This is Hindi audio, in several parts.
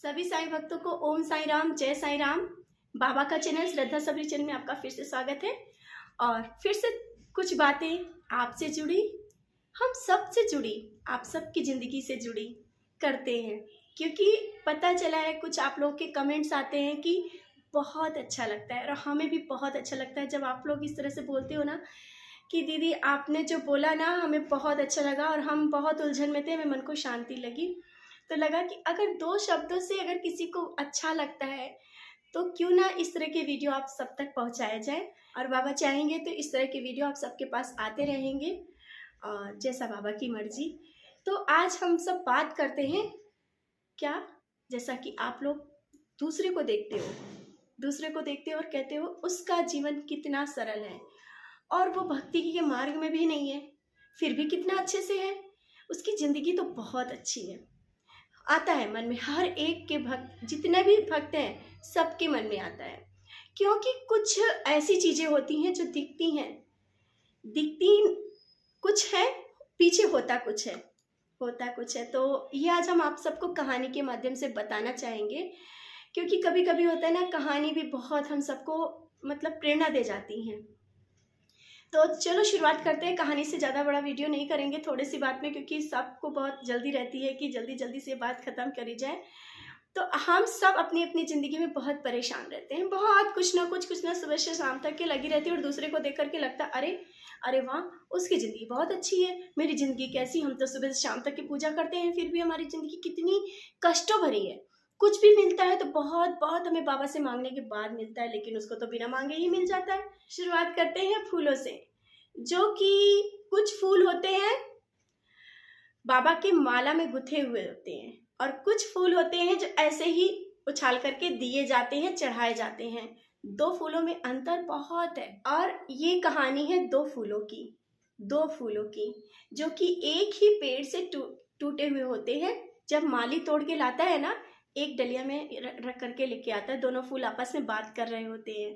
सभी साईं भक्तों को ओम साईं राम, जय साईं राम। बाबा का चैनल श्रद्धा सबरी चैनल में आपका फिर से स्वागत है। और फिर से कुछ बातें आपसे जुड़ी, हम सब से जुड़ी, आप सबकी ज़िंदगी से जुड़ी करते हैं, क्योंकि पता चला है कुछ आप लोग के कमेंट्स आते हैं कि बहुत अच्छा लगता है। और हमें भी बहुत अच्छा लगता है जब आप लोग इस तरह से बोलते हो ना कि दीदी आपने जो बोला ना हमें बहुत अच्छा लगा और हम बहुत उलझन में थे, हमें मन को शांति लगी। तो लगा कि अगर 2 शब्दों से अगर किसी को अच्छा लगता है तो क्यों ना इस तरह के वीडियो आप सब तक पहुंचाया जाए। और बाबा चाहेंगे तो इस तरह के वीडियो आप सबके पास आते रहेंगे, और जैसा बाबा की मर्जी। तो आज हम सब बात करते हैं क्या, जैसा कि आप लोग दूसरे को देखते हो और कहते हो उसका जीवन कितना सरल है और वो भक्ति के मार्ग में भी नहीं है, फिर भी कितना अच्छे से है, उसकी ज़िंदगी तो बहुत अच्छी है। आता है मन में, हर एक के भक्त, जितने भी भक्त हैं सबके मन में आता है, क्योंकि कुछ ऐसी चीज़ें होती हैं जो दिखती कुछ है, पीछे होता कुछ है। तो ये आज हम आप सबको कहानी के माध्यम से बताना चाहेंगे, क्योंकि कभी कभी होता है ना, कहानी भी बहुत हम सबको मतलब प्रेरणा दे जाती हैं। तो चलो शुरुआत करते हैं। कहानी से ज़्यादा बड़ा वीडियो नहीं करेंगे, थोड़ी सी बात में, क्योंकि सबको बहुत जल्दी रहती है कि जल्दी जल्दी से बात ख़त्म करी जाए। तो हम सब अपनी अपनी ज़िंदगी में बहुत परेशान रहते हैं, बहुत कुछ ना सुबह से शाम तक के लगी रहती है, और दूसरे को देख करके लगता अरे वाह, उसकी ज़िंदगी बहुत अच्छी है, मेरी ज़िंदगी कैसी। हम तो सुबह से शाम तक की पूजा करते हैं, फिर भी हमारी ज़िंदगी कितनी कष्टों भरी है। कुछ भी मिलता है तो बहुत बहुत हमें बाबा से मांगने के बाद मिलता है, लेकिन उसको तो बिना मांगे ही मिल जाता है। शुरुआत करते हैं फूलों से, जो कि कुछ फूल होते हैं बाबा के माला में गुथे हुए होते हैं, और कुछ फूल होते हैं जो ऐसे ही उछाल करके दिए जाते हैं, चढ़ाए जाते हैं। 2 फूलों में अंतर बहुत है। और ये कहानी है 2 फूलों की, जो कि एक ही पेड़ से टूटे हुए होते हैं। जब माली तोड़ के लाता है ना, एक डलिया में रख करके लेके आता है, दोनों फूल आपस में बात कर रहे होते हैं,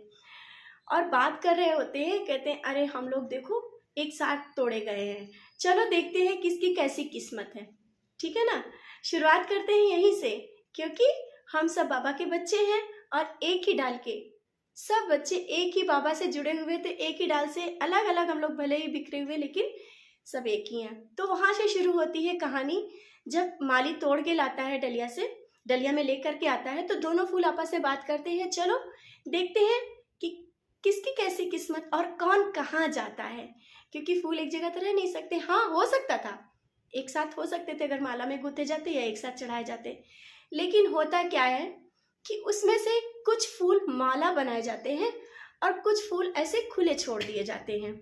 कहते हैं अरे हम लोग देखो एक साथ तोड़े गए हैं, चलो देखते हैं किसकी कैसी किस्मत है। ठीक है ना। शुरुआत करते हैं यहीं से, क्योंकि हम सब बाबा के बच्चे हैं, और एक ही डाल के सब बच्चे एक ही बाबा से जुड़े हुए थे, एक ही डाल से, अलग अलग हम लोग भले ही बिखरे हुए, लेकिन सब एक ही हैं। तो वहां से शुरू होती है कहानी। जब माली तोड़ के लाता है डलिया में लेकर के आता है, तो दोनों फूल आपस में बात करते हैं, चलो देखते हैं कि किसकी कैसी किस्मत और कौन कहाँ जाता है। क्योंकि फूल एक जगह तो रह नहीं सकते। हाँ, हो सकता था एक साथ हो सकते थे अगर माला में गुथे जाते या एक साथ चढ़ाए जाते, लेकिन होता क्या है कि उसमें से कुछ फूल माला बनाए जाते हैं और कुछ फूल ऐसे खुले छोड़ दिए जाते हैं।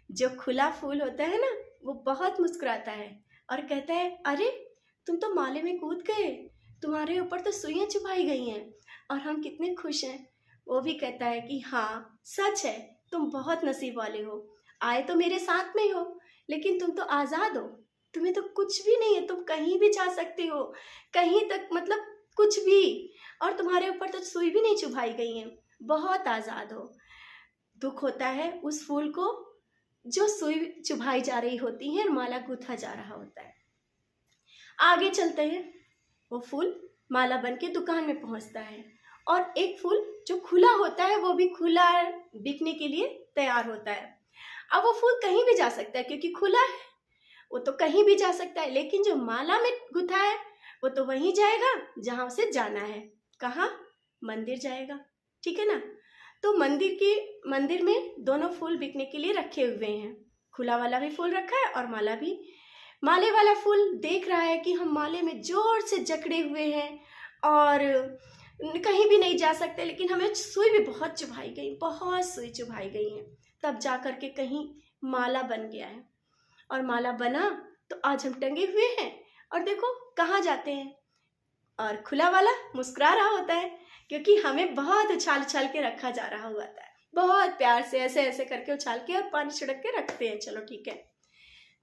जो खुला फूल होता है ना, वो बहुत मुस्कुराता है और कहता है अरे तुम तो माले में कूद गए, तुम्हारे ऊपर तो सुइयां चुभाई गई हैं और हम कितने खुश हैं। वो भी कहता है कि हाँ सच है, तुम बहुत नसीब वाले हो, आए तो मेरे साथ में हो, लेकिन तुम तो आज़ाद हो, तुम्हें तो कुछ भी नहीं है, तुम कहीं भी जा सकते हो, कहीं तक मतलब कुछ भी, और तुम्हारे ऊपर तो सुई भी नहीं चुभाई गई है, बहुत आज़ाद हो। दुख होता है उस फूल को जो सुई चुभाई जा रही होती है और माला गूथा जा रहा होता है। आगे चलते हैं। वो फूल माला बन के दुकान में पहुंचता है, और एक फूल जो खुला होता है वो भी खुला बिकने के लिए तैयार होता है। अब वो फूल कहीं भी जा सकता है, क्योंकि खुला है, वो तो कहीं भी जा सकता है, लेकिन जो माला में गुथा है वो तो वहीं जाएगा जहां उसे जाना है। कहाँ? मंदिर जाएगा। ठीक है ना। तो मंदिर में दोनों फूल बिकने के लिए रखे हुए हैं, खुला वाला भी फूल रखा है और माला भी। माले वाला फूल देख रहा है कि हम माले में जोर से जकड़े हुए हैं और कहीं भी नहीं जा सकते, लेकिन हमें सुई भी बहुत चुभाई गई, बहुत सुई चुभाई गई है। तब जा करके कहीं माला बन गया है, और माला बना तो आज हम टंगे हुए हैं, और देखो कहाँ जाते हैं, और खुला वाला मुस्कुरा रहा होता है, क्योंकि हमें बहुत उछाल उछाल के रखा जा रहा होता है, बहुत प्यार से ऐसे ऐसे करके उछाल के और पानी छिड़क के रखते हैं। चलो ठीक है।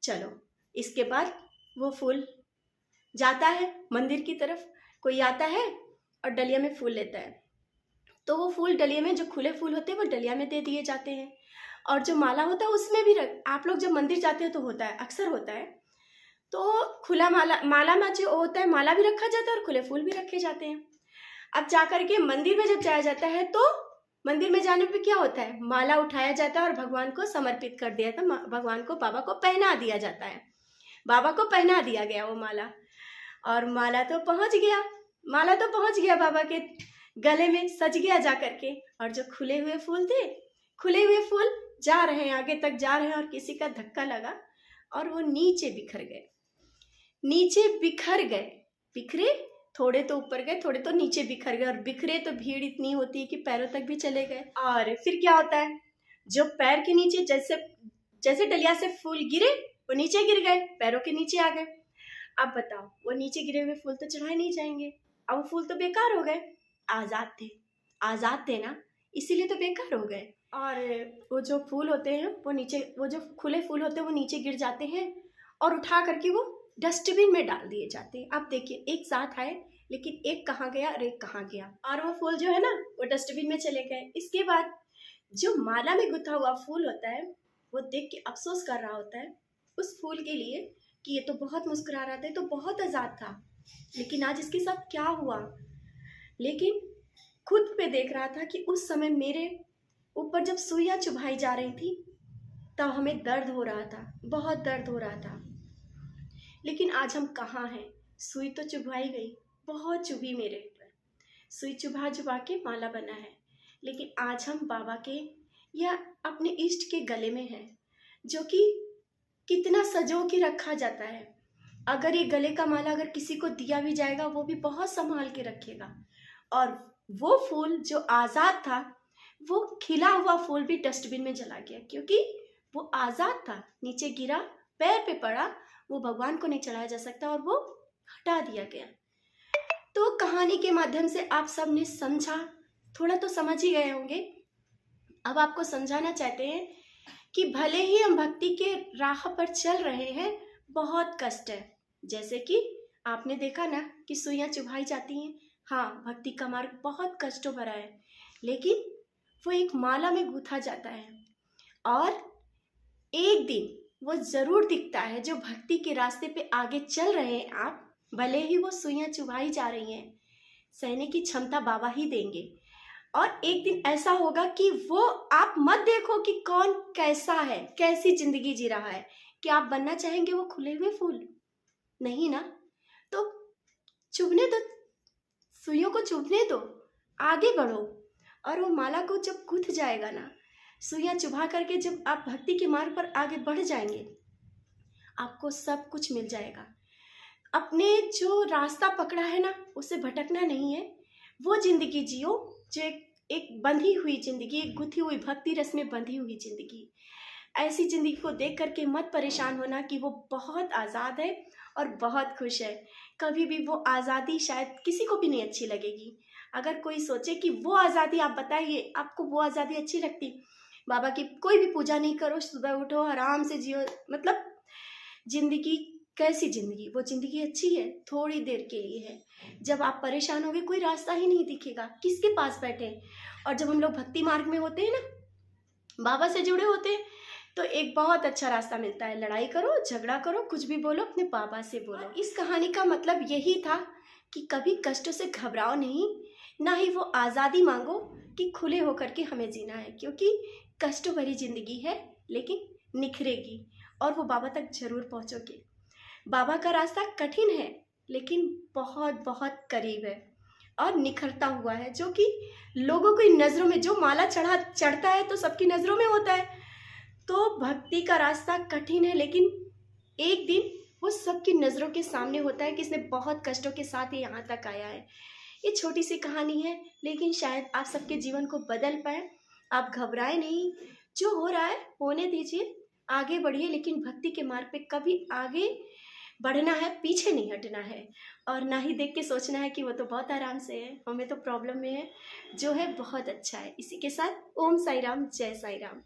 चलो इसके बाद वो फूल जाता है मंदिर की तरफ। कोई आता है और डलिया में फूल लेता है, तो वो फूल डलिया में, जो खुले फूल होते हैं वो डलिया में दे दिए जाते हैं, और जो माला होता है उसमें भी आप लोग जब मंदिर जाते हो तो होता है, अक्सर होता है, तो खुला माला में जो होता है माला भी रखा जाता है और खुले फूल भी रखे जाते हैं। अब जाकर के मंदिर में जब जाया जाता है तो मंदिर में जाने पे क्या होता है, माला उठाया जाता है और भगवान को समर्पित कर दिया था, भगवान को बाबा को पहना दिया जाता है। बाबा को पहना दिया गया वो माला, और माला तो पहुंच गया बाबा के गले में, सज गया जा करके। और जो खुले हुए फूल थे, खुले हुए फूल जा रहे हैं, आगे तक जा रहे हैं, और किसी का धक्का लगा और वो नीचे बिखर गए। बिखरे, थोड़े तो ऊपर गए, थोड़े तो नीचे बिखर गए, और बिखरे तो भीड़ इतनी होती है कि पैरों तक भी चले गए। और फिर क्या होता है, जो पैर के नीचे जैसे डलिया से फूल गिरे, वो नीचे गिर गए, पैरों के नीचे आ गए। अब बताओ, वो नीचे गिरे हुए फूल तो चढ़ाए नहीं जाएंगे, अब वो फूल तो बेकार हो गए। आजाद थे ना, इसीलिए तो बेकार हो गए। और वो जो फूल होते हैं वो जो खुले फूल होते हैं वो नीचे गिर जाते हैं, और उठा करके वो डस्टबिन में डाल दिए जाते हैं। अब देखिए, एक साथ आए लेकिन एक कहाँ गया और एक कहाँ गया, और वो फूल जो है ना वो डस्टबिन में चले गए। इसके बाद जो माला में गुथा हुआ फूल होता है वो देख के अफसोस कर रहा होता है उस फूल के लिए कि ये तो बहुत मुस्कुरा रहा था, ये तो बहुत आजाद था, लेकिन आज इसके साथ क्या हुआ। लेकिन खुद पे देख रहा था कि उस समय मेरे ऊपर जब सुइयां चुभाई जा रही थी तब हमें दर्द हो रहा था, बहुत दर्द हो रहा था। लेकिन आज हम कहाँ हैं, सुई तो चुभाई गई, बहुत चुभी मेरे ऊपर, सुई चुभा के माला बना है, लेकिन आज हम बाबा के या अपने इष्ट के गले में हैं, जो कि कितना सजो के रखा जाता है। अगर ये गले का माला अगर किसी को दिया भी जाएगा वो भी बहुत संभाल के रखेगा। और वो फूल जो आज़ाद था, वो खिला हुआ फूल भी डस्टबिन में जला गया, क्योंकि वो आज़ाद था, नीचे गिरा, पैर पे पड़ा, वो भगवान को नहीं चढ़ाया जा सकता और वो हटा दिया गया। तो कहानी के माध्यम से आप सब ने समझा, थोड़ा तो समझ ही गए होंगे। अब आपको समझाना चाहते हैं कि भले ही हम भक्ति के राह पर चल रहे हैं, बहुत कष्ट है। जैसे कि आपने देखा ना कि सुइयां चुभाई जाती हैं। हाँ, भक्ति का मार्ग बहुत कष्टों भरा है, लेकिन वो एक माला में गूंथा जाता है, और एक दिन वो जरूर दिखता है। जो भक्ति के रास्ते पे आगे चल रहे हैं आप, भले ही वो सुइयां चुभाई जा रही हैं, सहने की क्षमता बाबा ही देंगे। और एक दिन ऐसा होगा कि वो आप मत देखो कि कौन कैसा है, कैसी जिंदगी जी रहा है, कि आप बनना चाहेंगे वो खुले हुए फूल, नहीं ना। तो चुभने दो, सुइयों को चुभने दो, आगे बढ़ो। और वो माला को जब गूंथ जाएगा ना, सुइयां चुभा करके जब आप भक्ति के मार्ग पर आगे बढ़ जाएंगे, आपको सब कुछ मिल जाएगा। अपने जो रास्ता पकड़ा है ना, उसे भटकना नहीं है, वो जिंदगी जियो जो एक बंधी हुई जिंदगी, एक गुथी हुई भक्ति रस में बंधी हुई जिंदगी। ऐसी जिंदगी को देख करके मत परेशान होना कि वो बहुत आज़ाद है और बहुत खुश है। कभी भी वो आज़ादी शायद किसी को भी नहीं अच्छी लगेगी। अगर कोई सोचे कि वो आज़ादी, आप बताइए आपको वो आज़ादी अच्छी लगती? बाबा की कोई भी पूजा नहीं करो, सुबह उठो, आराम से जियो, मतलब जिंदगी कैसी जिंदगी? वो जिंदगी अच्छी है, थोड़ी देर के लिए है। जब आप परेशान होगे कोई रास्ता ही नहीं दिखेगा, किसके पास बैठे? और जब हम लोग भक्ति मार्ग में होते हैं ना, बाबा से जुड़े होते हैं, तो एक बहुत अच्छा रास्ता मिलता है। लड़ाई करो, झगड़ा करो, कुछ भी बोलो, अपने बाबा से बोलो। इस कहानी का मतलब यही था कि कभी कष्टों से घबराओ नहीं, ना ही वो आज़ादी मांगो कि खुले होकर के हमें जीना है, क्योंकि कष्टों भरी जिंदगी है, लेकिन निखरेगी और वो बाबा तक जरूर पहुँचोगे। बाबा का रास्ता कठिन है, लेकिन बहुत बहुत करीब है और निखरता हुआ है, जो कि लोगों की नज़रों में, जो माला चढ़ता है तो सबकी नज़रों में होता है। तो भक्ति का रास्ता कठिन है, लेकिन एक दिन वो सबकी नज़रों के सामने होता है कि इसने बहुत कष्टों के साथ ही यहाँ तक आया है। ये छोटी सी कहानी है, लेकिन शायद आप सबके जीवन को बदल पाए। आप घबराए नहीं, जो हो रहा है होने दीजिए, आगे बढ़िए, लेकिन भक्ति के मार्ग पे कभी आगे बढ़ना है, पीछे नहीं हटना है। और ना ही देख के सोचना है कि वो तो बहुत आराम से है, हमें तो प्रॉब्लम में है। जो है बहुत अच्छा है। इसी के साथ ओम साई राम, जय साई राम।